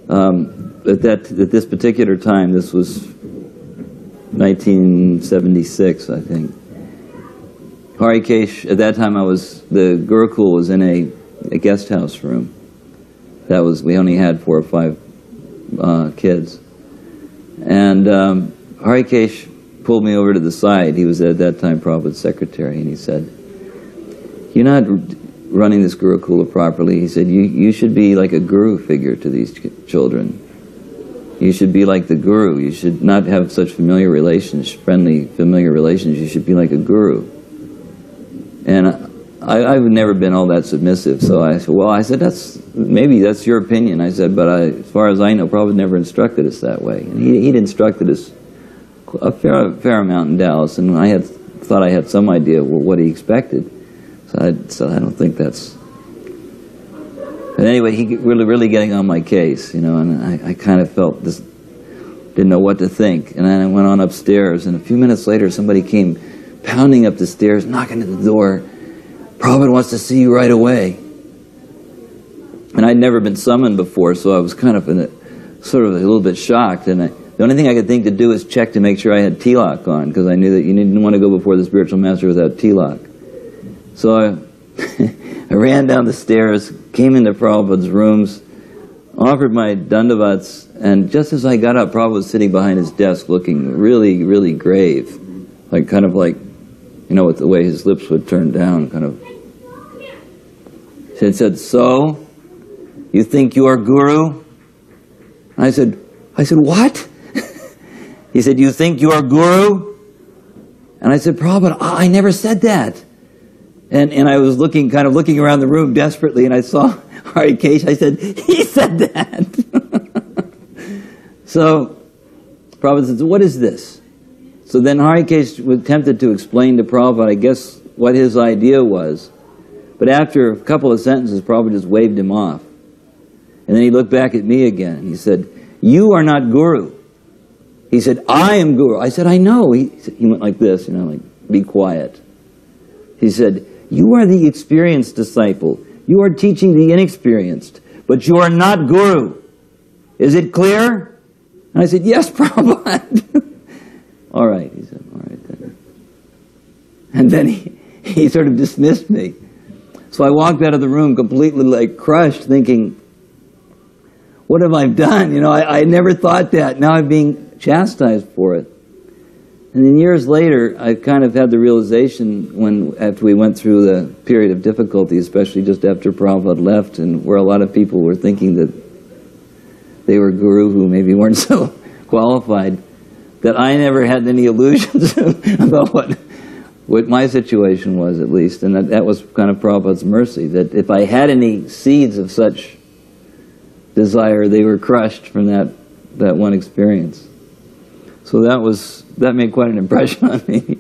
At this particular time, this was 1976, I think. Harikesh, at that time the Gurukul was in a guest house room. We only had 4 or 5 kids. And Harikesh pulled me over to the side. He was at that time Prabhupada's secretary, and he said, "You're not running this Gurukula properly." He said, you should be like a guru figure to these children. You should be like the guru. You should not have such familiar relations, friendly, familiar relations. You should be like a guru. And I've never been all that submissive, so I said, well, maybe that's your opinion. I said, but as far as I know, Prabhupada never instructed us that way. And he'd instructed us a fair amount in Dallas, and I thought I had some idea what he expected. So I don't think that's... But anyway, he really getting on my case, you know, and I kind of felt this, didn't know what to think. And then I went on upstairs, and a few minutes later, somebody came pounding up the stairs, knocking at the door. "Prabhupada wants to see you right away." And I'd never been summoned before, so I was kind of sort of a little bit shocked. And the only thing I could think to do is check to make sure I had tilak on, because I knew that you didn't want to go before the spiritual master without tilak. So I ran down the stairs, came into Prabhupada's rooms, offered my dandavats, and just as I got up, Prabhupada was sitting behind his desk looking really, really grave. Kind of like, you know, with the way his lips would turn down, kind of. He said, "So, you think you are guru?" And I said, "What?" He said, "You think you are guru?" And I said, "Prabhupada, I never said that." And I was looking around the room desperately, and I saw Harikesh. I said, "He said that." So Prabhupada said, "What is this?" So then Harikesh was tempted to explain to Prabhupada, I guess, what his idea was. But after a couple of sentences, Prabhupada just waved him off. And then he looked back at me again. He said, "You are not guru." He said, "I am guru." I said, "I know." He went like this, you know, like, "Be quiet." He said, "You are the experienced disciple. You are teaching the inexperienced, but you are not guru. Is it clear?" And I said, "Yes, Prabhupada." "All right," he said, "all right then." And then he sort of dismissed me. So I walked out of the room completely like crushed, thinking, what have I done? You know, I never thought that. Now I'm being chastised for it. And then years later, I kind of had the realization after we went through the period of difficulty, especially just after Prabhupada left, and where a lot of people were thinking that they were guru who maybe weren't so qualified, that I never had any illusions about what my situation was, at least. And that was kind of Prabhupada's mercy, that if I had any seeds of such desire, they were crushed from that one experience. So that made quite an impression on me.